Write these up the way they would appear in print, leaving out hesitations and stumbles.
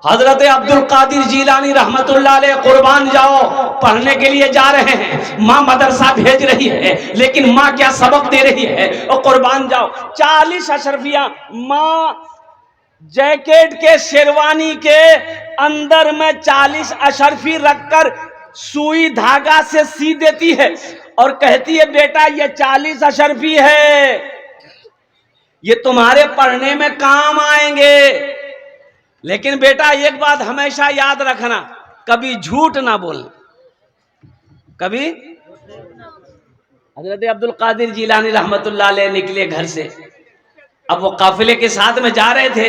हजरत अब्दुल कादिर जीलानी रहमतुल्लाह अलैह कुर्बान जाओ पढ़ने के लिए जा रहे हैं। माँ मदरसा भेज रही है, लेकिन माँ क्या सबक दे रही है, और कुर्बान जाओ 40 अशरफियां माँ जैकेट के शेरवानी के अंदर में 40 अशरफी रखकर सुई धागा से सी देती है और कहती है बेटा ये 40 अशरफी है, ये तुम्हारे पढ़ने में काम आएंगे। लेकिन बेटा एक बात हमेशा याद रखना, कभी झूठ ना बोलना, कभी। हजरत अब्दुल कादिर जीलानी रहमतुल्लाह अलैह निकले घर से। अब वो काफिले के साथ में जा रहे थे,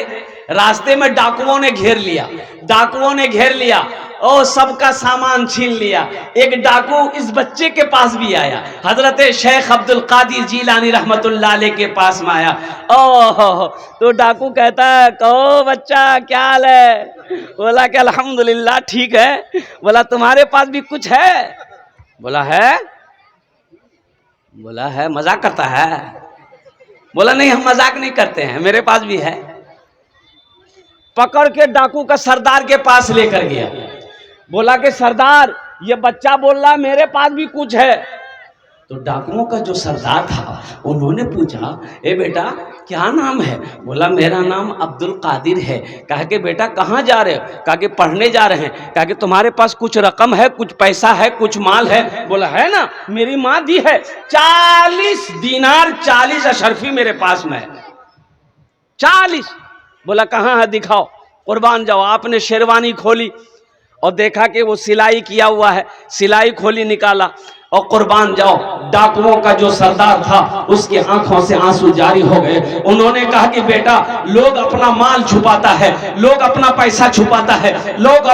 रास्ते में डाकुओं ने घेर लिया और सबका सामान छीन लिया। एक डाकू इस बच्चे के पास भी आया, हजरत शेख अब्दुल कादिर जीलानी रहमतुल्लाह अलैह के पास में आया। ओह, तो डाकू कहता है कहो बच्चा क्या हाल है? बोला कि अल्हम्दुलिल्लाह ठीक है। बोला तुम्हारे पास भी कुछ है? बोला है। मजाक करता है? बोला नहीं हम मजाक नहीं करते हैं, मेरे पास भी है। पकड़ के डाकू का सरदार के पास लेकर गया। बोला कि सरदार ये बच्चा बोल रहा मेरे पास भी कुछ है। तो डाकुओं का जो सरदार था उन्होंने पूछा ए बेटा क्या नाम है? बोला मेरा नाम अब्दुल कादिर है। कहा कि बेटा कहाँ जा रहे हो? कहा कि पढ़ने जा रहे हैं। कहा कि तुम्हारे पास कुछ रकम है, कुछ पैसा है, कुछ माल है? बोला है ना, मेरी माँ दी है 40 दीनार 40 अशरफी मेरे पास में है। 40। बोला कहाँ है दिखाओ। कुर्बान जाओ आपने शेरवानी खोली और देखा कि वो सिलाई किया हुआ है, सिलाई खोली निकाला और कुर्बान जाओ डाकुओं का जो सरदार था उसकी आंखों से आंसू जारी हो गए। उन्होंने कहा कि बेटा लोग अपना माल छुपाता है, लोग अपना पैसा छुपाता है, लोग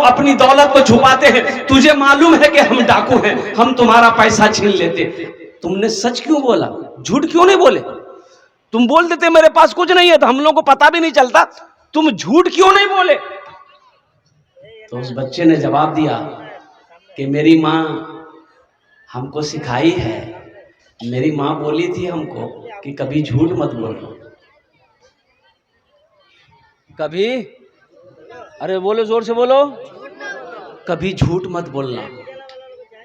अपनी दौलत को छुपाते हैं, तुझे मालूम है कि हम डाकू हैं, हम तुम्हारा पैसा छीन लेते। तुमने सच क्यों बोला, झूठ क्यों नहीं बोले? तुम बोल देते मेरे पास कुछ नहीं है तो हम लोगों को पता भी नहीं चलता, तुम झूठ क्यों नहीं बोले? तो उस बच्चे ने जवाब दिया कि मेरी माँ हमको सिखाई है, मेरी माँ बोली थी हमको कि कभी झूठ मत बोलना, कभी, अरे बोलो जोर से बोलो, कभी झूठ मत बोलना।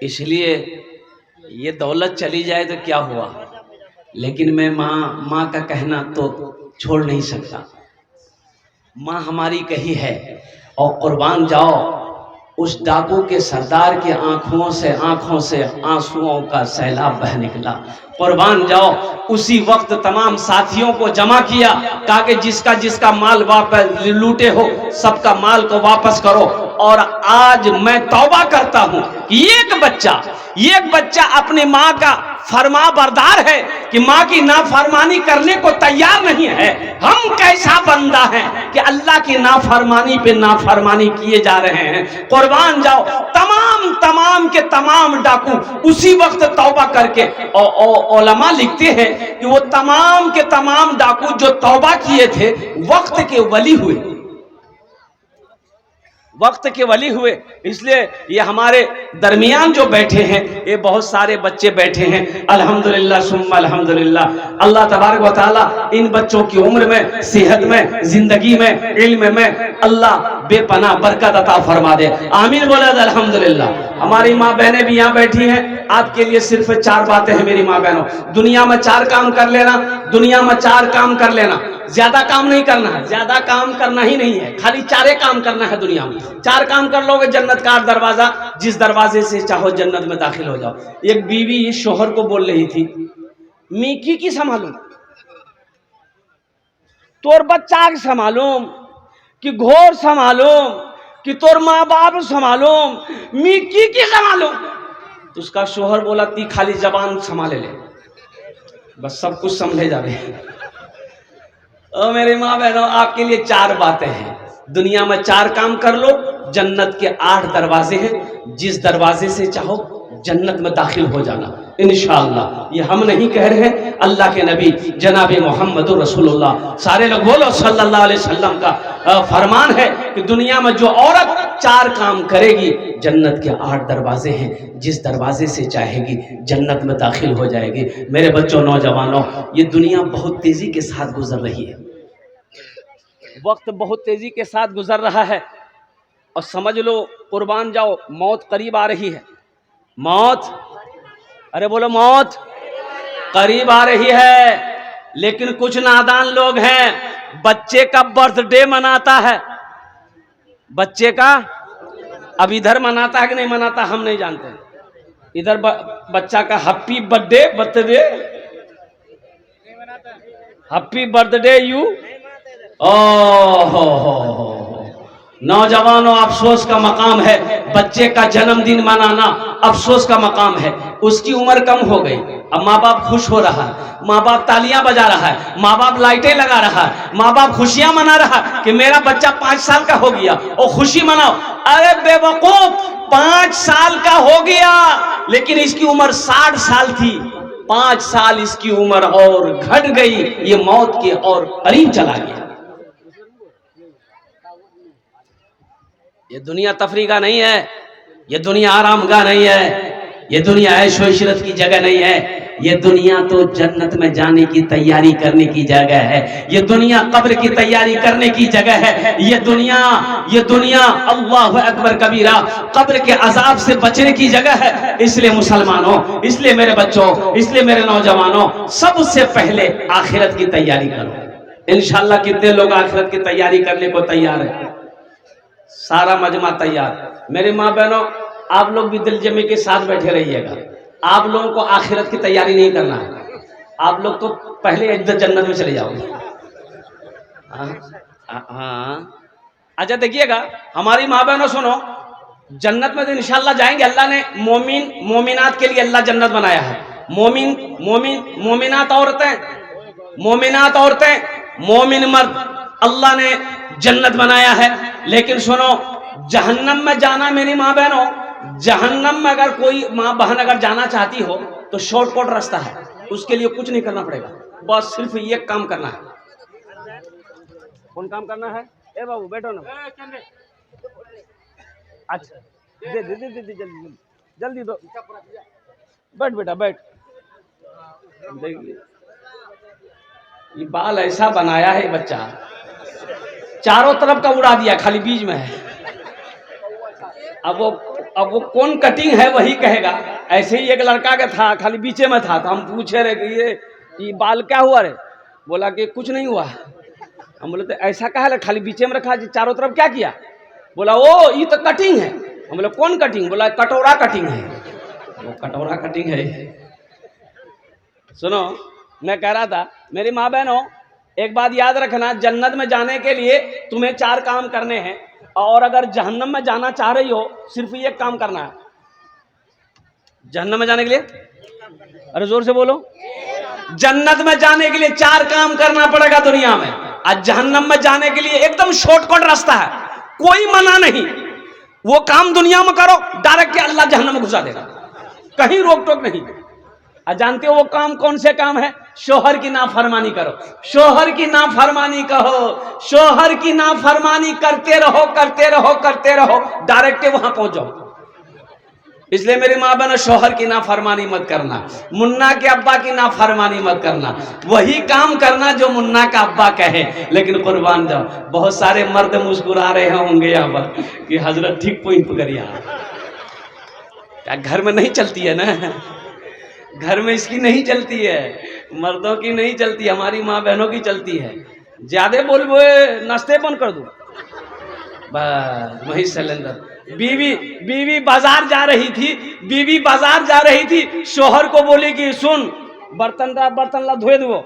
इसलिए ये दौलत चली जाए तो क्या हुआ, लेकिन मैं माँ का कहना तो छोड़ नहीं सकता। माँ हमारी कही है। और कुर्बान जाओ उस डाकू के सरदार की आंखों से आंसुओं का सैलाब बह निकला। कुर्बान जाओ उसी वक्त तमाम साथियों को जमा किया, कहा कि जिसका माल वापस लूटे हो सबका माल को वापस करो। और आज मैं तौबा करता हूं कि एक बच्चा अपनी माँ का फरमा बरदार है कि माँ की नाफरमानी करने को तैयार नहीं है। हम कैसा बंदा है कि अल्लाह की नाफरमानी पे नाफरमानी किए जा रहे हैं। कुर्बान जाओ तमाम के तमाम डाकू उसी वक्त तौबा करके, उलमा लिखते हैं कि वो तमाम के तमाम डाकू जो तौबा किए थे वक्त के वली हुए। इसलिए ये हमारे दरमियान जो बैठे हैं ये बहुत सारे बच्चे बैठे हैं, अल्हम्दुलिल्लाह सुम्मा अल्हम्दुलिल्लाह। अल्लाह तबारक व तआला इन बच्चों की उम्र में, सेहत में, जिंदगी में, इल्म में अल्लाह बेपनाह बरकत अता फरमा दे। आमीन बोले अल्हम्दुलिल्लाह। हमारी माँ बहनें भी यहाँ बैठी हैं, आपके लिए सिर्फ 4 बातें हैं मेरी माँ बहनों। दुनिया में 4 काम कर लेना, ज्यादा काम नहीं करना है, ज्यादा काम करना ही नहीं है, खाली 4 काम करना है दुनिया में। 4 काम कर लोगे जन्नत का 8 दरवाजा, जिस दरवाजे से चाहो जन्नत में दाखिल हो जाओ। एक बीवी इस शोहर को बोल रही थी मीकी की संभालूं, तोर बच्चा के संभालूं कि घोर संभालूं कि तोर माँ बाप संभालूं, मीकी की संभालूं। तो उसका शोहर बोला ती खाली जबान संभाले ले, बस सब कुछ समझे जा रहे हैं। और मेरी माँ बहनों आपके लिए 4 बातें हैं। दुनिया में 4 काम कर लो, जन्नत के 8 दरवाजे हैं, जिस दरवाजे से चाहो जन्नत में दाखिल हो जाना इंशाअल्लाह। ये हम नहीं कह रहे हैं, अल्लाह के नबी जनाब मोहम्मद रसूलुल्लाह सारे लोग बोलो सल्लल्लाहु अलैहि वसल्लम का फरमान है कि दुनिया में जो औरत 4 काम करेगी जन्नत के 8 दरवाजे हैं, जिस दरवाजे से चाहेगी जन्नत में दाखिल हो जाएगी। मेरे बच्चों, नौजवानों, ये दुनिया बहुत तेजी के साथ गुजर रही है। वक्त बहुत तेजी के साथ गुजर रहा है और समझ लो कुर्बान जाओ, मौत करीब आ रही है। मौत, अरे बोलो मौत करीब आ रही है। लेकिन कुछ नादान लोग हैं, बच्चे का बर्थडे मनाता है, बच्चे का, अब इधर मनाता है कि नहीं मनाता हम नहीं जानते, इधर बच्चा का happy birthday, birthday, happy birthday you, ओहो, नौजवानों अफसोस का मकाम है, बच्चे का जन्मदिन मनाना अफसोस का मकाम है। उसकी उम्र कम हो गई, अब माँ बाप खुश हो रहा है, माँ बाप तालियां बजा रहा है, माँ बाप लाइटें लगा रहा है, माँ बाप खुशियां मना रहा है कि मेरा बच्चा 5 साल का हो गया और खुशी मनाओ। अरे बेवकूफ, 5 साल का हो गया लेकिन इसकी उम्र 60 साल थी, 5 साल इसकी उम्र और घट गई, ये मौत के और करीब चला गया। ये दुनिया तफरी का नहीं है, ये दुनिया आराम का नहीं है, ये दुनिया ऐशो इशरत की जगह नहीं है, ये दुनिया तो जन्नत में जाने की तैयारी करने की जगह है, ये दुनिया कब्र की तैयारी करने की जगह है, ये दुनिया अल्लाहु अकबर कबीरा कब्र के अजाब से बचने की जगह है। इसलिए मुसलमानों, इसलिए मेरे बच्चों, इसलिए मेरे नौजवानों, सबसे पहले आखिरत की तैयारी करो। इंशाअल्लाह कितने लोग आखिरत की तैयारी करने को तैयार है? सारा मजमा तैयार। मेरी माँ बहनों, आप लोग भी दिल जमी के साथ बैठे रहिएगा। आप लोगों को आखिरत की तैयारी नहीं करना है, आप लोग तो पहले इधर जन्नत में चले जाओगे। हाँ, अच्छा देखिएगा हमारी माँ बहनों, सुनो, जन्नत में तो इंशाल्लाह जाएंगे। अल्लाह ने मोमिनात के लिए अल्लाह जन्नत बनाया है। मोमिनात औरतें, मोमिन मर्द, अल्लाह ने जन्नत बनाया है। लेकिन सुनो, जहन्नम में जाना मेरी माँ बहनों, जहन्नम में अगर कोई माँ बहन अगर जाना चाहती हो तो शॉर्टकट रास्ता है, उसके लिए कुछ नहीं करना पड़ेगा, बस सिर्फ ये काम करना है। कौन काम करना है? ए बाबू बैठो ना, अच्छा दे जल्दी दो, बैठ बेटा बैठ। देखिए ये बाल ऐसा बनाया है बच्चा, चारों तरफ का उड़ा दिया, खाली बीच में है। अब वो कौन कटिंग है वही कहेगा। ऐसे ही एक लड़का का था, खाली बीचे में था, तो हम पूछे रहे कि ये बाल क्या हुआ रे? बोला कि कुछ नहीं हुआ। हम बोले तो ऐसा कहा है, खाली बीचे में रखा, चारों तरफ क्या किया? बोला ओ ये तो कटिंग है। हम बोले कौन कटिंग? बोला कटोरा कटिंग है। वो कटोरा कटिंग है। सुनो, मैं कह रहा था मेरी माँ बहनों, एक बात याद रखना, जन्नत में जाने के लिए तुम्हें 4 काम करने हैं, और अगर जहन्नम में जाना चाह रही हो सिर्फ ये काम करना है। जहन्नम में जाने के लिए, अरे जोर से बोलो, जन्नत में जाने के लिए 4 काम करना पड़ेगा दुनिया में। आज जहन्नम में जाने के लिए एकदम शॉर्टकट रास्ता है, कोई मना नहीं, वो काम दुनिया में करो, डायरेक्ट के अल्लाह जहन्नम में घुसा देगा, कहीं रोक टोक नहीं। जानते हो वो काम कौन से काम है? शोहर की नाफरमानी करो, शोहर की नाफरमानी कहो, शोहर की नाफरमानी करते रहो, डायरेक्ट वहां पहुंच जाओ। इसलिए मेरी माँ बहन, शोहर की नाफरमानी मत करना, मुन्ना के अब्बा की नाफरमानी मत करना, वही काम करना जो मुन्ना का अब्बा कहे। लेकिन कुर्बान जाओ, बहुत सारे मर्द मुस्कुरा रहे होंगे यहाँ पर कि हजरत ठीक पॉइंट पकड़िया, क्या घर में नहीं चलती है ना, घर में इसकी नहीं चलती है, मर्दों की नहीं चलती, हमारी माँ बहनों की चलती है। ज्यादा बोल वो नाश्ते बंद कर दूं, बस वही सिलेंडर। बीवी बाजार जा रही थी, शोहर को बोली कि सुन बर्तन ला धोए दो,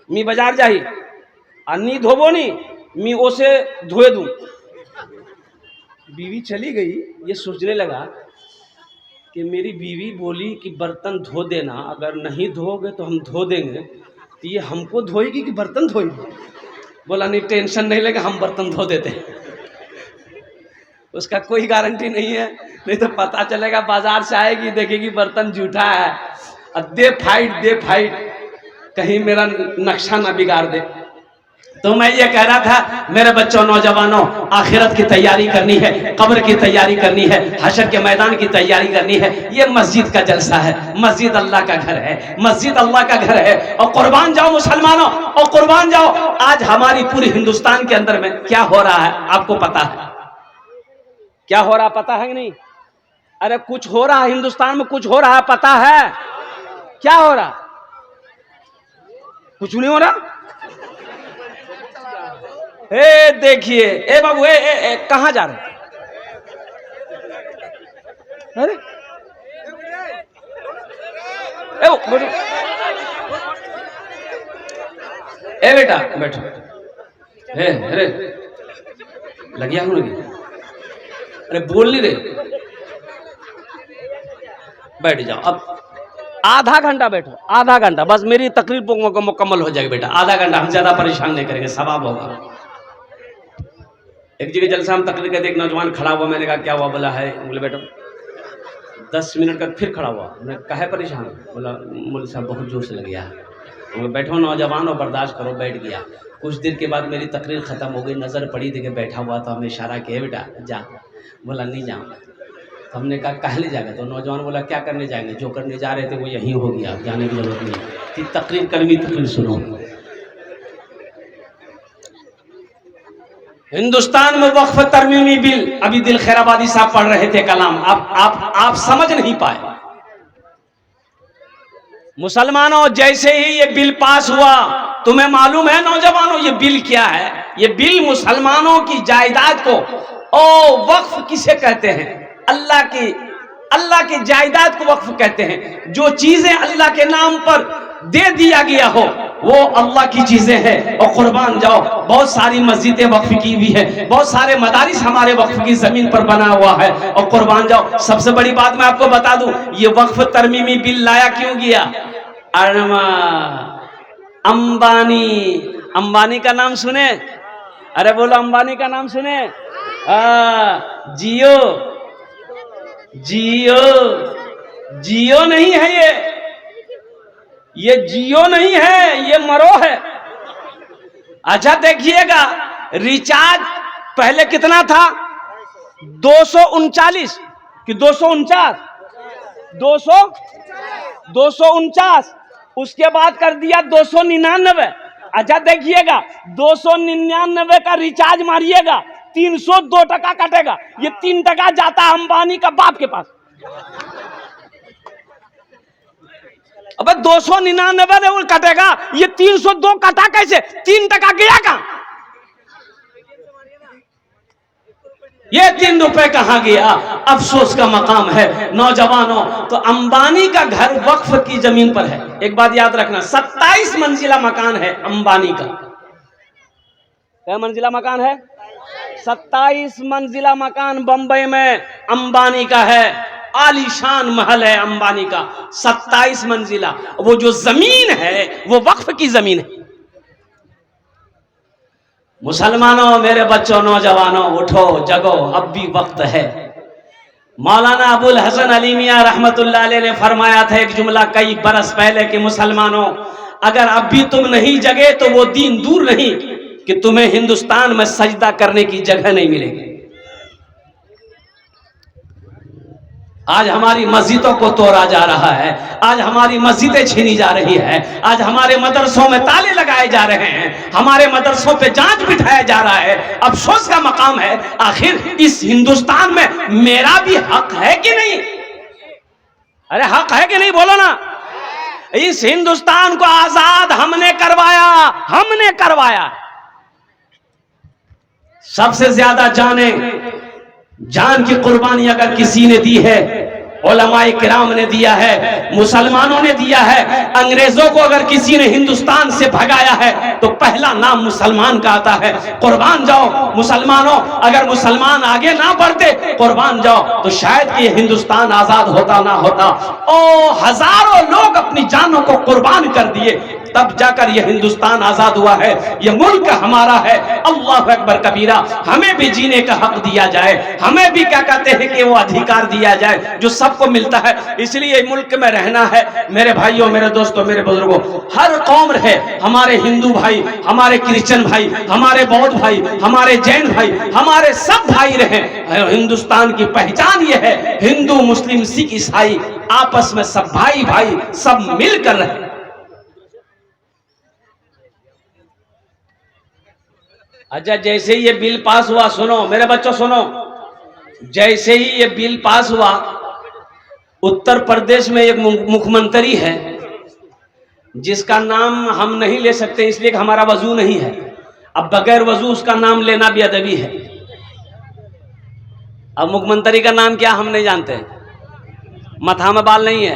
मी बाजार जाही और नी धोबो नी, मी ओसे धोए दूं। बीवी चली गई, ये सोचने लगा कि मेरी बीवी बोली कि बर्तन धो देना, अगर नहीं धोगे तो हम धो देंगे, तो ये हमको धोएगी कि बर्तन धोएगी? बोला नहीं टेंशन नहीं लेगा, हम बर्तन धो देते हैं। उसका कोई गारंटी नहीं है, नहीं तो पता चलेगा बाजार से आएगी, देखेगी बर्तन जूठा है, अब दे फाइट, कहीं मेरा नक्शा ना बिगाड़ दे। तो मैं ये कह रहा था मेरे बच्चों, नौजवानों, आखिरत की तैयारी करनी है, कब्र की तैयारी करनी है, हशर के मैदान की तैयारी करनी है। ये मस्जिद का जलसा है, मस्जिद अल्लाह का घर है, मस्जिद अल्लाह का घर है। और कुर्बान जाओ मुसलमानों, और कुर्बान जाओ। आज हमारी पूरी हिंदुस्तान के अंदर में क्या हो रहा है आपको पता है? क्या हो रहा पता है कि नहीं? अरे कुछ हो रहा है हिंदुस्तान में, कुछ हो रहा है पता है? क्या हो रहा? कुछ नहीं हो रहा। ए देखिए, ए बाबू, ए कहां जा रहे? अरे ए बेटा बैठो। अरे लगिया हूं लगी। अरे बोल नहीं रहे, बैठ जाओ। अब आधा घंटा बैठो, आधा घंटा बस, मेरी तकरीर मुकम्मल हो जाएगी बेटा। आधा घंटा, हम ज्यादा परेशान नहीं करेंगे, सवाब होगा। एक जगह जलसा हम तकरीर करते, एक नौजवान खड़ा हुआ, मैंने कहा क्या हुआ? बोला है, बोले बेटा 10 मिनट का फिर खड़ा हुआ। मैंने कहा है परेशान? बोला मौलवी साहब बहुत जोर से लग गया। बोले बैठो नौजवान, और बर्दाश्त करो। बैठ गया। कुछ देर के बाद मेरी तकरीर ख़त्म हो गई, नज़र पड़ी थी कि बैठा हुआ, तो हमें इशारा किया बेटा जा। बोला नहीं जाऊँगा। तो हमने कहा काहे जाएगा? तो नौजवान बोला क्या करने जाएंगे, जो करने जा रहे थे वो यहीं हो गया, जाने की जरूरत नहीं थी। तकरीर करनी, तकरीर सुनो। हिंदुस्तान में वक्फ तरमीमी बिल, अभी दिल खैराबादी साहब पढ़ रहे थे कलाम, आप समझ नहीं पाए। मुसलमानों, जैसे ही ये बिल पास हुआ, तुम्हें मालूम है नौजवानों ये बिल क्या है? ये बिल मुसलमानों की जायदाद को, ओ वक्फ किसे कहते हैं? अल्लाह की जायदाद को वक्फ कहते हैं। जो चीजें अल्लाह के नाम पर दे दिया गया हो वो अल्लाह की चीजें हैं। और कुर्बान जाओ, बहुत सारी मस्जिदें वक्फ की हुई है, बहुत सारे मदारिस हमारे वक्फ की जमीन पर बना हुआ है। और कुर्बान जाओ, सबसे बड़ी बात मैं आपको बता दूं, ये वक्फ तरमीमी बिल लाया क्यों गया? अंबानी का नाम सुने? अरे बोलो अंबानी का नाम सुने? जियो नहीं है ये जियो नहीं है, ये मरो है। अच्छा देखिएगा, रिचार्ज पहले कितना था? 239 कि 249? 249। उसके बाद कर दिया 299। अच्छा देखिएगा, 299 का रिचार्ज मारिएगा, 302 टका कटेगा। ये 3 टका जाता है अंबानी का बाप के पास। अब 299 कटेगा, ये 302 कटा कैसे? 3 टका गया कहां? ये 3 रुपए कहां गया? अफसोस का मकाम है नौजवानों। तो अंबानी का घर वक्फ की जमीन पर है। एक बात याद रखना, 27 मंजिला मकान है अंबानी का। क्या मंजिला मकान है? 27 मंजिला मकान बंबई में अंबानी का है। आलीशान महल है अंबानी का, 27 मंजिला। वो जो जमीन है वो वक्फ की जमीन है। मुसलमानों, मेरे बच्चों, नौजवानों, उठो जगो, अब भी वक्त है। मौलाना अबुल हसन अली मियां रहमतुल्लाह अलैह ने फरमाया था एक जुमला कई बरस पहले कि मुसलमानों, अगर अब भी तुम नहीं जगे तो वो दिन दूर नहीं कि तुम्हें हिंदुस्तान में सजदा करने की जगह नहीं मिलेगी। आज हमारी मस्जिदों को तोड़ा जा रहा है, आज हमारी मस्जिदें छीनी जा रही है, आज हमारे मदरसों में ताले लगाए जा रहे हैं, हमारे मदरसों पे जांच बिठाया जा रहा है। अफसोस का मकाम है, आखिर इस हिंदुस्तान में मेरा भी हक है कि नहीं? अरे हक है कि नहीं, बोलो ना। इस हिंदुस्तान को आजाद हमने करवाया। सबसे ज्यादा जान की कुर्बानी अगर किसी ने दी है, उलमाए किराम ने दिया है, मुसलमानों ने दिया है। अंग्रेजों को अगर किसी ने हिंदुस्तान से भगाया है तो पहला नाम मुसलमान का आता है। कुर्बान जाओ मुसलमानों, अगर मुसलमान आगे ना बढ़ते, कुर्बान जाओ, तो शायद ये हिंदुस्तान आजाद होता ना होता। ओ हजारों लोग अपनी जानों को कुर्बान कर दिए तब जाकर यह हिंदुस्तान आजाद हुआ है, यह मुल्क हमारा है। अल्लाह अकबर कबीरा। हमें भी जीने का हक दिया जाए, हमें भी क्या कहते हैं कि वो अधिकार दिया जाए जो सबको मिलता है। इसलिए मुल्क में रहना है मेरे भाइयों, मेरे दोस्तों, मेरे बुजुर्गों। हर कौम रहे, हमारे हिंदू भाई, हमारे क्रिश्चियन भाई, हमारे बौद्ध भाई, हमारे जैन भाई, हमारे सब भाई रहे। हिंदुस्तान की पहचान यह है, हिंदू मुस्लिम सिख ईसाई आपस में सब भाई भाई, सब मिलकर रहे। अच्छा, जैसे ही ये बिल पास हुआ, सुनो मेरे बच्चों सुनो, जैसे ही ये बिल पास हुआ, उत्तर प्रदेश में एक मुख्यमंत्री है जिसका नाम हम नहीं ले सकते इसलिए कि हमारा वजू नहीं है। अब बगैर वजू उसका नाम लेना भी अदबी है। अब मुख्यमंत्री का नाम क्या हम नहीं जानते, मथा में बाल नहीं है।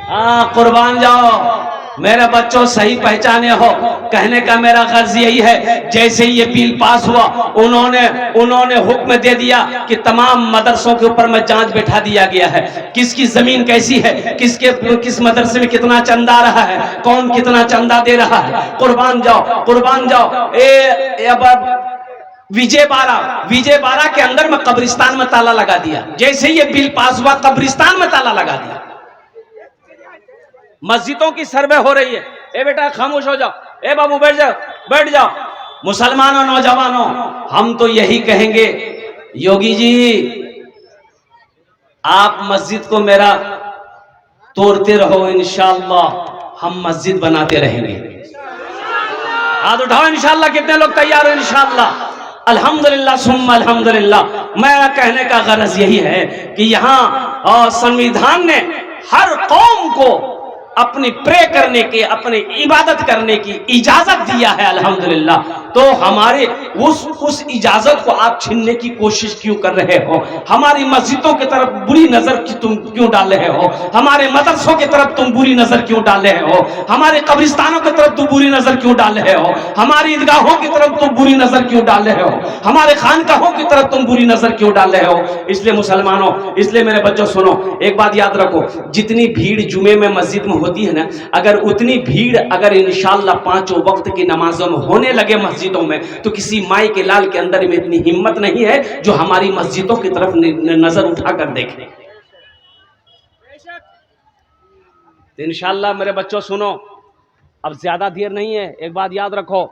हाँ, कुर्बान जाओ मेरे बच्चों, सही पहचाने हो। कहने का मेरा गर्ज यही है, जैसे ही ये बिल पास हुआ उन्होंने हुक्म दे दिया कि तमाम मदरसों के ऊपर में जांच बैठा दिया गया है, किसकी जमीन कैसी है, किस मदरसे में कितना चंदा आ रहा है, कौन कितना चंदा दे रहा है। कुर्बान जाओ, कुर्बान जाओ। विजयवाड़ा के अंदर में कब्रिस्तान में ताला लगा दिया। जैसे ये बिल पास हुआ, कब्रिस्तान में ताला लगा दिया। मस्जिदों की सर्वे हो रही है। ए बेटा खामोश हो जाओ, ए बाबू बैठ जाओ, बैठ जाओ। मुसलमानों, नौजवानों, हम तो यही कहेंगे, योगी जी आप मस्जिद को मेरा तोड़ते रहो, इंशाअल्लाह हम मस्जिद बनाते रहेंगे। हाथ उठाओ इंशाअल्लाह। कितने लोग तैयार हो? इंशाअल्लाह। अल्हम्दुलिल्लाह सुम्मा अल्हम्दुलिल्लाह। मेरा कहने का गरज यही है कि यहाँ संविधान ने हर कौम को अपनी प्रे करने के, अपनी इबादत करने की इजाजत दिया है, अल्हम्दुलिल्लाह। तो हमारे उस इजाजत को आप छीनने की कोशिश क्यों कर रहे हो? हमारी मस्जिदों की तरफ बुरी नजर तुम क्यों डाल रहे हो? हमारे मदरसों की तरफ तुम बुरी नजर क्यों डाल रहे हो? हमारे कब्रिस्तानों की तरफ तुम बुरी नजर क्यों डाल रहे हो? हमारी ईदगाहों की तरफ तुम बुरी नजर क्यों डाल रहे हो? हमारे खानकाहों की तरफ तुम बुरी नजर क्यों डाल रहे हो? इसलिए मुसलमानों, इसलिए मेरे बच्चों सुनो, एक बात याद रखो, जितनी भीड़ जुमे में मस्जिद में होती है ना, अगर उतनी भीड़ अगर इंशाअल्लाह पांचों वक्त की नमाजों में होने लगे मस्जिदों में, तो किसी माई के लाल के अंदर में इतनी हिम्मत नहीं है जो हमारी मस्जिदों की तरफ नजर उठाकर देखे। तो इंशाअल्लाह मेरे बच्चों सुनो, अब ज्यादा देर नहीं है। एक बात याद रखो,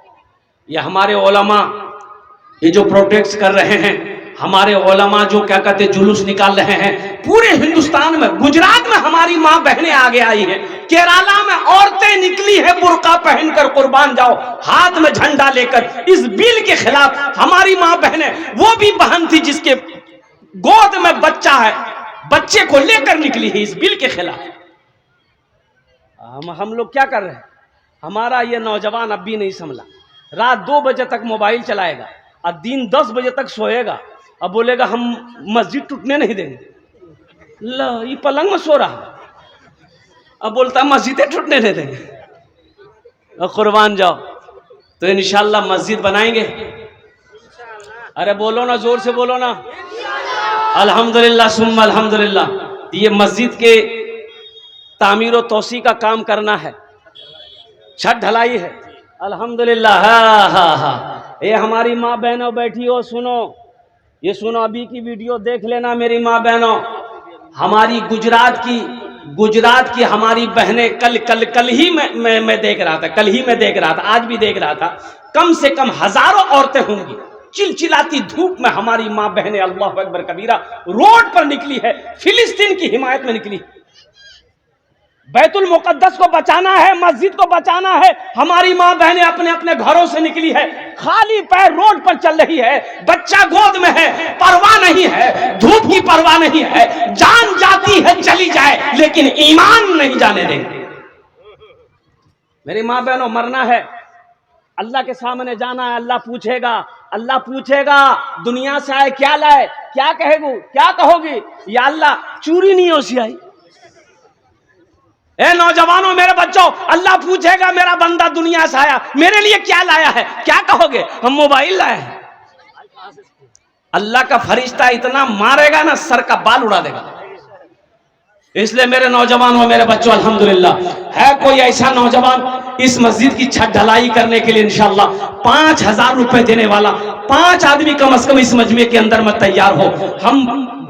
ये हमारे उलमा ये जो प्रोटेस्ट कर रहे हैं, हमारे उलमा जो क्या कहते जुलूस निकाल रहे हैं पूरे हिंदुस्तान में, गुजरात में हमारी माँ बहनें आगे आई हैं, केरला में औरतें निकली है बुर्का पहनकर, कुर्बान जाओ, हाथ में झंडा लेकर इस बिल के खिलाफ। हमारी माँ बहनें, वो भी बहन थी जिसके गोद में बच्चा है, बच्चे को लेकर निकली है इस बिल के खिलाफ। हम लोग क्या कर रहे हैं? हमारा ये नौजवान अब भी नहीं संभला, रात 2 बजे तक मोबाइल चलाएगा और दिन 10 बजे तक सोएगा, अब बोलेगा हम मस्जिद टूटने नहीं देंगे। ये पलंग में सो रहा, अब बोलता मस्जिदें टूटने नहीं देंगे। और कुर्बान जाओ, तो इंशाअल्लाह मस्जिद बनाएंगे। अरे बोलो ना, जोर से बोलो ना। अल्हम्दुलिल्लाह सुम्मा अल्हम्दुलिल्लाह। ये मस्जिद के तामीर और तोसी का काम करना है, छत ढलाई है, अल्हम्दुलिल्लाह। हाँ हाँ हाँ, ये हमारी माँ बहनों बैठी हो, सुनो, ये सुनो, अभी की वीडियो देख लेना मेरी माँ बहनों। हमारी गुजरात की हमारी बहनें कल ही मैं देख रहा था, कल ही मैं देख रहा था, आज भी देख रहा था, कम से कम हजारों औरतें होंगी, चिलचिलाती धूप में हमारी माँ बहनें अल्लाह अकबर कबीरा रोड पर निकली है, फिलिस्तीन की हिमायत में निकली। बैतुल मुकद्दस को बचाना है, मस्जिद को बचाना है, हमारी माँ बहनें अपने अपने घरों से निकली है, खाली पैर रोड पर चल रही है, बच्चा गोद में है, परवाह नहीं है, धूप की परवाह नहीं है, जान जाती है चली जाए लेकिन ईमान नहीं जाने देंगे। मेरी माँ बहनों, मरना है, अल्लाह के सामने जाना है, अल्लाह पूछेगा दुनिया से आए क्या लाए, क्या कहोगी? या अल्लाह चूरी नहीं हो सी आई। ए नौजवानों, मेरे बच्चों, अल्लाह पूछेगा मेरा बंदा दुनिया से आया, मेरे लिए क्या लाया है? क्या कहोगे? हम मोबाइल लाए हैं। अल्लाह का फरिश्ता इतना मारेगा ना, सर का बाल उड़ा देगा। इसलिए मेरे नौजवानों, मेरे बच्चों, अल्हम्दुलिल्लाह है कोई ऐसा नौजवान इस मस्जिद की छत ढलाई करने के लिए इंशाल्लाह 5,000 रुपए देने वाला, 5 आदमी कम से कम इस मजमे के अंदर में तैयार हो, हम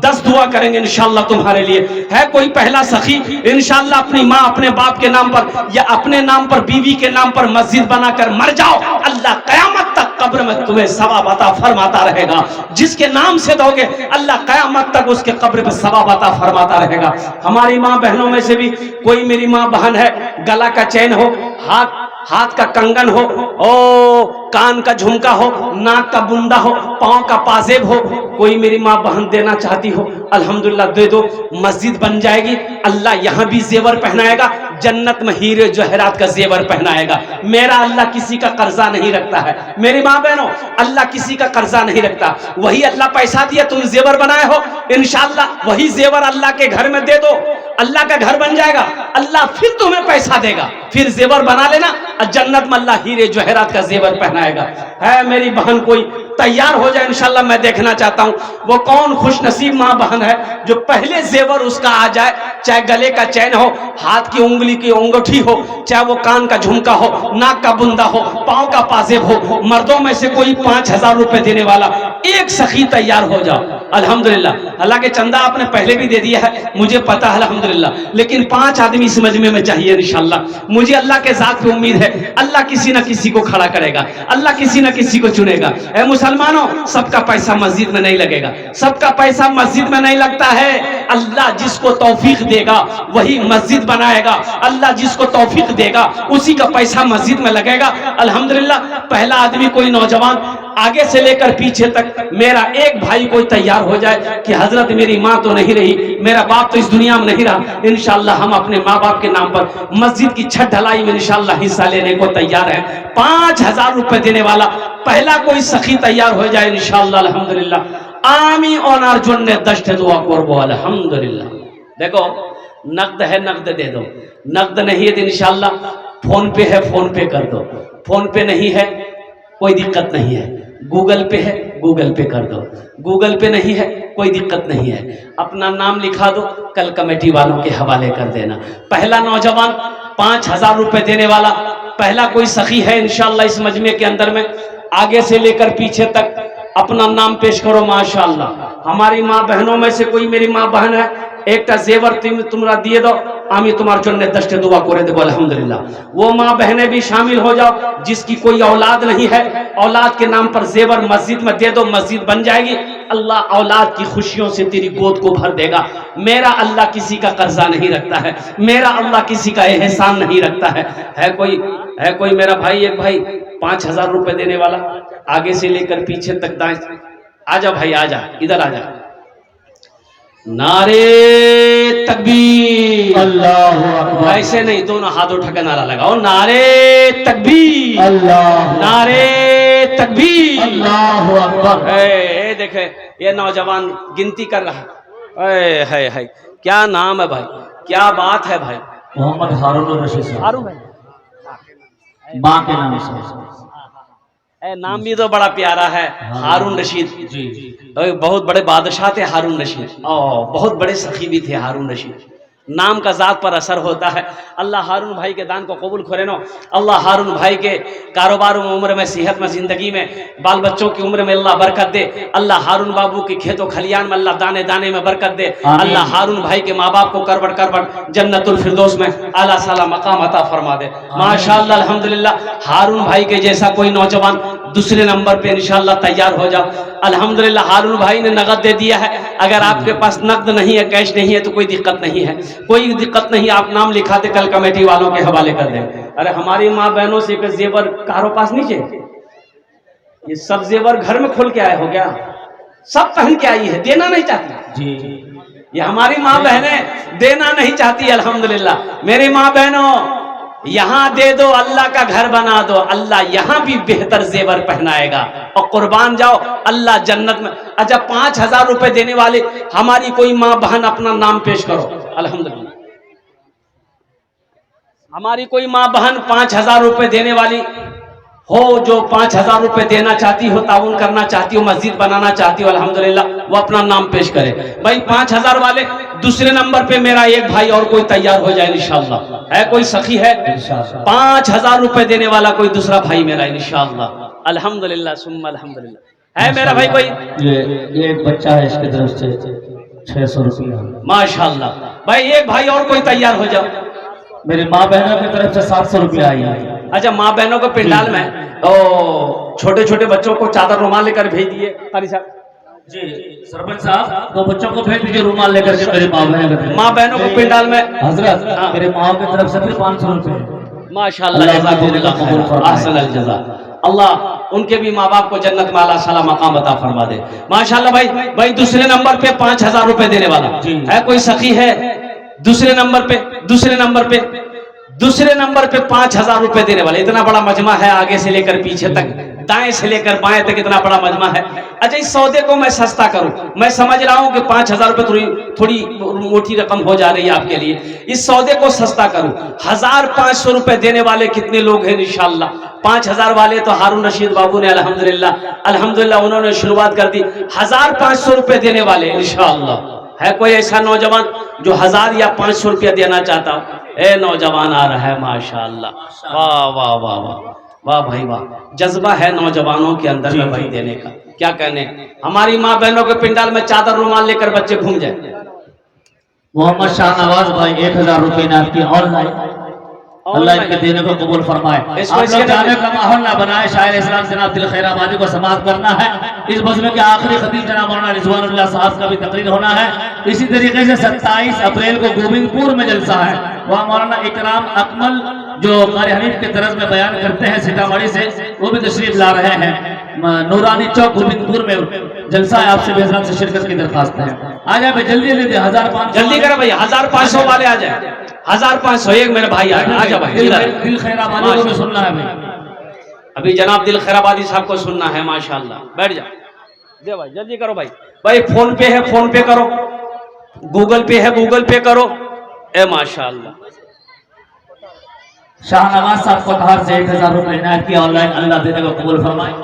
10 दुआ करेंगे इंशाल्लाह तुम्हारे लिए। है कोई पहला सखी इंशाल्लाह अपनी माँ अपने बाप के नाम पर या अपने नाम पर बीवी के नाम पर मस्जिद बनाकर मर जाओ, अल्लाह कयामत तक कब्र में तुम्हें सवाब अता फरमाता रहेगा। जिसके नाम से दोगे अल्लाह कयामत तक उसके कब्र पे सवाब अता फरमाता रहेगा। हमारी माँ बहनों में से भी कोई मेरी माँ बहन है, गला का चैन हो, हाथ का कंगन हो, कान का झुमका हो, नाक का बुंदा हो, पांव का पाजेब हो, कोई मेरी माँ बहन देना चाहती हो अल्हम्दुलिल्लाह दे दो। मस्जिद बन जाएगी, अल्लाह यहाँ भी जेवर पहनाएगा, जन्नत में हीरे जवाहरात का जेवर पहनाएगा। मेरा अल्लाह किसी का कर्जा नहीं रखता है। मेरी माँ बहनों, अल्लाह किसी का कर्जा नहीं रखता। वही अल्लाह पैसा दिया, तुम जेवर बनाए हो, इंशाल्लाह वही जेवर अल्लाह के घर में दे दो, अल्लाह का घर बन जाएगा, अल्लाह फिर तुम्हें पैसा देगा, फिर जेवर बना लेना, जन्नत में अल्लाह हीरे जवाहरात का जेवर पहनाएगा। है मेरी बहन कोई तैयार हो जाए इंशाल्लाह, मैं देखना चाहता हूँ वो कौन खुश नसीब माँ बहन है जो पहले जेवर उसका आ जाए, चाहे गले का चैन हो, हाथ की उंगली की अंगूठी हो, चाहे वो कान का झुमका हो, नाक का बुंदा हो, पांव का पाजेब हो। मर्दों में से कोई 5,000 रुपए देने वाला एक सखी तैयार हो जाओ अल्हम्दुलिल्लाह। हालांकि चंदा आपने पहले भी दे दिया है, मुझे पता है अल्हम्दुलिल्लाह, लेकिन 5 आदमी इस मजमे में चाहिए इंशाल्लाह। मुझे अल्लाह के जात पे उम्मीद है, अल्लाह किसी ना किसी को खड़ा करेगा, अल्लाह किसी ना किसी को चुनेगा। ऐ मुसलमानों, सबका पैसा मस्जिद में नहीं लगेगा, सबका पैसा मस्जिद में नहीं लगता है। अल्लाह जिसको तौफीक देगा वही मस्जिद बनाएगा, अल्लाह जिसको तौफीक देगा उसी का पैसा मस्जिद में लगेगा अल्हम्दुलिल्लाह। पहला आदमी कोई नौजवान आगे से लेकर पीछे तक मेरा एक भाई कोई तैयार हो जाए कि हजरत मेरी माँ तो नहीं रही, मेरा बाप तो इस दुनिया में नहीं रहा, इंशाल्लाह हम अपने माँ बाप के नाम पर मस्जिद की छत ढलाई में इंशाल्लाह हिस्सा लेने को तैयार है। 5,000 रुपए देने वाला पहला कोई सखी तैयार हो जाए इंशाल्लाह अल्हम्दुलिल्लाह। आमी ओनार जुन्ने दश्त दुआ करबो अल्हम्दुलिल्लाह। देखो नकद है, नकद दे दो, नकद नहीं है तो इंशाल्लाह फोन पे है, फोन पे कर दो, फोन पे नहीं है कोई दिक्कत नहीं है, गूगल पे है गूगल पे कर दो, गूगल पे नहीं है कोई दिक्कत नहीं है, अपना नाम लिखा दो, कल कमेटी वालों के हवाले कर देना। पहला नौजवान 5,000 रुपए देने वाला पहला कोई सखी है इंशाल्लाह इस मजमे के अंदर में, आगे से लेकर पीछे तक अपना नाम पेश करो माशाल्लाह। हमारी माँ बहनों में से कोई मेरी माँ बहन है, एक जेवर तुमरा दिए दो, आमी तुम्हारे जन्ने दस्ते दुआ करे देबो अल्हम्दुलिल्लाह। वो माँ बहनें भी शामिल हो जाओ जिसकी कोई औलाद नहीं है, औलाद के नाम पर जेवर मस्जिद में दे दो, मस्जिद बन जाएगी, अल्लाह औलाद की खुशियों से तेरी गोद को भर देगा। मेरा अल्लाह किसी का कर्जा नहीं रखता है, मेरा अल्लाह किसी का एहसान नहीं रखता है। है कोई मेरा भाई, एक भाई 5,000 रुपए देने वाला, आगे से लेकर पीछे तक दाएं, आजा भाई आजा, इधर आजा। नारे तकबीर, अल्लाह अकबर। ऐसे नहीं, दोनों हाथ उठा के नारा लगाओ, नारे तकबीर, अल्लाह, नारे तकबीर, अल्लाह अकबर। देखे ये नौजवान गिनती कर रहा है, क्या नाम है भाई, क्या बात है भाई, मोहम्मद हारून रशीद, हारून भाई माँ के नाम से। नाम भी तो बड़ा प्यारा है, हारून रशीद जी। बहुत बड़े बादशाह थे हारून रशीद, बहुत बड़े सखी भी थे हारून रशीद। नाम का जात पर असर होता है। अल्लाह हारून भाई के दान को कबूल करे नो, अल्लाह हारून भाई के कारोबार में, उम्र में, सेहत में, जिंदगी में, बाल बच्चों की उम्र में अल्लाह बरकत दे। अल्लाह हारून बाबू के खेतों खलियान में अल्लाह दाने दाने में बरकत दे। अल्लाह हारून भाई के माँ बाप को करबट करबट जन्नतुल फिरदौस में आला साला मकाम अता फरमा दे माशाअल्लाह अल्हम्दुलिल्लाह। हारून भाई के जैसा कोई नौजवान दूसरे नंबर पे इंशाअल्लाह तैयार हो जाओ अल्हम्दुलिल्लाह। हारून भाई ने नगद दे दिया है, अगर आपके पास नकद नहीं है, कैश नहीं है तो कोई दिक्कत नहीं है, कोई दिक्कत नहीं, आप नाम लिखा दे, कल कमेटी वालों के हवाले कर दें। अरे हमारी माँ बहनों से जेवर कारो पास नीचे, ये सब जेवर घर में खोल के आए हो क्या, सब पहन के आई है, देना नहीं चाहती जी। ये हमारी माँ बहनें देना नहीं चाहती अल्हम्दुलिल्लाह। मेरी माँ बहनों यहाँ दे दो, अल्लाह का घर बना दो, अल्लाह यहाँ भी बेहतर जेवर पहनाएगा और कुर्बान जाओ अल्लाह जन्नत में। अच्छा 5,000 रुपए देने वाले हमारी कोई माँ बहन अपना नाम पेश करो अल्हम्दुलिल्लाह। हमारी कोई माँ बहन 5,000 रुपए देने वाली हो जो 5,000 रुपए देना चाहती हो, ताउन करना चाहती हो, मस्जिद बनाना चाहती हो, अल्हम्दुलिल्लाह वो अपना नाम पेश करे। भाई 5,000 वाले दूसरे नंबर पे मेरा एक भाई और कोई तैयार हो जाए इंशाअल्लाह। है कोई सखी है? 5,000 रुपए देने वाला कोई दूसरा भाई मेरा इंशाअल्लाह। अल्हम्दुलिल्लाह सुम्मा अल्हम्दुलिल्लाह। है मेरा भाई कोई? ये एक बच्चा है, इसकी तरफ से 600 रुपया। माशाअल्लाह। भाई एक भाई और कोई तैयार हो जाओ। मेरी माँ बहनों की तरफ से 700 रुपया आई है। अच्छा, माँ बहनों को पिंडाल में छोटे छोटे बच्चों को चादर रुमाल लेकर भेज दिए कारी साहब जी। सरपंच साहब तो बच्चों को भेज दीजिए रुमाल लेकर के मेरी माँ बहनों को पिंडाल में। हजरत मेरे माँ की तरफ से फिर 500 रुपये। माशाअल्लाह, अहसन जज़ा। अल्लाह उनके भी माँ बाप को जन्नत में अल्लाह सला मकाम अता फरमा दे। माशाअल्लाह। भाई दूसरे नंबर पे 5,000 रुपए देने वाला है कोई सखी है? दूसरे नंबर पे 5,000 रुपए देने वाले। इतना बड़ा मजमा है, आगे से लेकर पीछे तक, दाएं से लेकर बाएं तक इतना बड़ा मजमा है। अच्छा, इस सौदे को मैं सस्ता करूं, मैं समझ रहा हूं कि 5,000 रुपए थोड़ी मोटी रकम हो जा रही है आपके लिए। इस सौदे को सस्ता करूं, 1,500 रुपए देने वाले कितने लोग हैं इंशाअल्लाह? 5,000 वाले तो हारून रशीद बाबू ने अल्हम्दुलिल्लाह उन्होंने शुरुआत कर दी। 1,500 रुपए देने वाले इंशाअल्लाह। है कोई ऐसा नौजवान जो 1,000 या 500 रुपया देना चाहता हो? ए नौजवान आ रहा है माशाअल्लाह। वाह वाह वाह वाह वाह भाई वाह, जज्बा है नौजवानों के अंदर में भाई देने का। क्या कहने, हमारी माँ बहनों के पिंडाल में चादर रुमाल लेकर बच्चे घूम जाए। मोहम्मद शाहनवाज भाई 1,000 रुपये नाम की ऑनलाइन। अल्लाह इनके देने को कबूल फरमाए। आप लोग जाने का माहौल ना बनाए। शायर इस्लाम जनाब दिल खैराबादी को समाप्त करना है। इस मजमे के आखिरी खतीब जनाब मौलाना रिजवानुल्लाह साहब का भी तकरीर होना है। इसी तरीके से 27 अप्रैल को गोविंदपुर में जलसा है। वहाँ मौलाना इकराम अकमल जो कारी हनीफ के तरज में बयान करते हैं सीतामढ़ी से, वो भी तशरीफ ला रहे हैं। नूरानी चौक गोविंदपुर में जलसा है। आपसे बेहतरीन से शिरकत की दरखास्त है। आ जाए भाई जल्दी जल्दी 1,500 जल्दी करो भाई। 1,500 वाले आ जाए। 1,500 एक मेरे भाई आ जा भाई। दिल खैराबादी को सुनना है भाई। अभी जनाब दिल खैराबादी साहब को सुनना है माशाअल्लाह। बैठ जा दे भाई, जल्दी करो भाई। भाई फोन पे है, फोन पे करो। गूगल पे है, गूगल पे करो। ए माशाअल्लाह। शाहनवाज साहब को कहा से 1,000 रुपये इनायत किया ऑनलाइन। अल्लाह देने को कबूल फरमाए।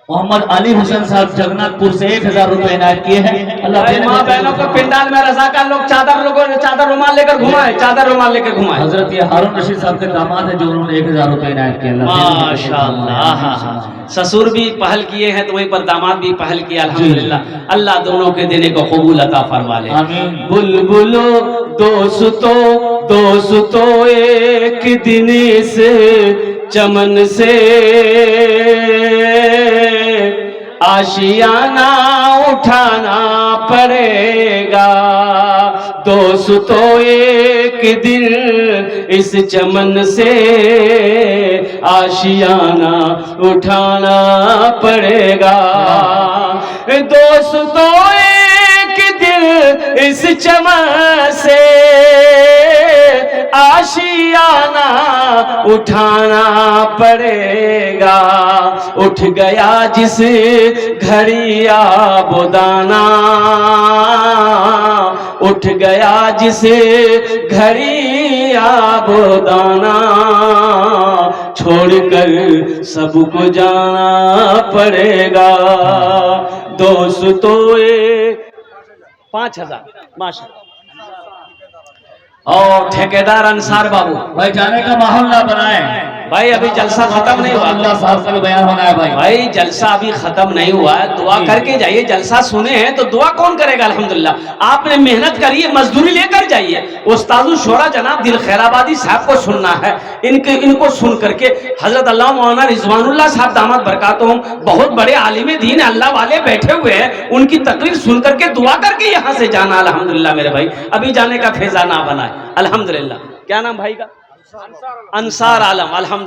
मोहम्मद अली हुसैन साहब जगन्नाथपुर से 1,000 रुपये इनायत किए हैं। अल्लाह माँ बहनों को पिंडाल में रज़ाकार लोग चादर रुमाल लेकर घुमाए, चादर रुमाल लेकर घुमाए। हजरत ये हारून रशीद साहब के दामाद है जो उन्होंने 1,000 रुपये इनायत किए। माशाअल्लाह। ससुर भी पहल किए हैं तो वहीं पर दामाद भी पहल किया अल्हम्दुलिल्लाह। अल्लाह दोनों के देने को कबूल अता फरमा ले। बुलबुलो दोस्तों एक दिन से चमन से आशियाना उठाना पड़ेगा। दोस्तों एक दिन इस चमन से आशियाना उठाना पड़ेगा। दोस्तों एक दिन इस चमन से आशियाना उठाना पड़ेगा। उठ गया जिस घड़िया बुदाना, उठ गया जिस घड़िया बुदाना, छोड़कर सबको जाना पड़ेगा। दोस्तों 5,000 माशाअल्लाह। और ठेकेदार अंसार बाबू भाई जाने का माहौल ना बनाए भाई। अभी जलसा खत्म नहीं हुआ। अल्लाह साहब का भी बयान होना है भाई जलसा अभी खत्म नहीं हुआ है। दुआ करके जाइए। जलसा सुने हैं तो दुआ कौन करेगा? अल्हम्दुलिल्लाह आपने मेहनत करी है, मजदूरी लेकर जाइए। उस्तादुल शोरा जनाब दिल खैराबादी साहब को सुनना है। इनको सुन करके हजरत अल्लाह मौलाना रिजवानुल्लाह साहब दामद बरकातुहुम बहुत बड़े आलिम दीन अल्लाह वाले बैठे हुए हैं। उनकी तकरीर सुन करके दुआ करके यहाँ से जाना अल्हम्दुलिल्लाह मेरे भाई। अभी जाने का फेजा ना बनाए अल्हम्दुलिल्लाह। क्या नाम भाई का? अंसार आलम। अल्हम्दुलिल्लाह।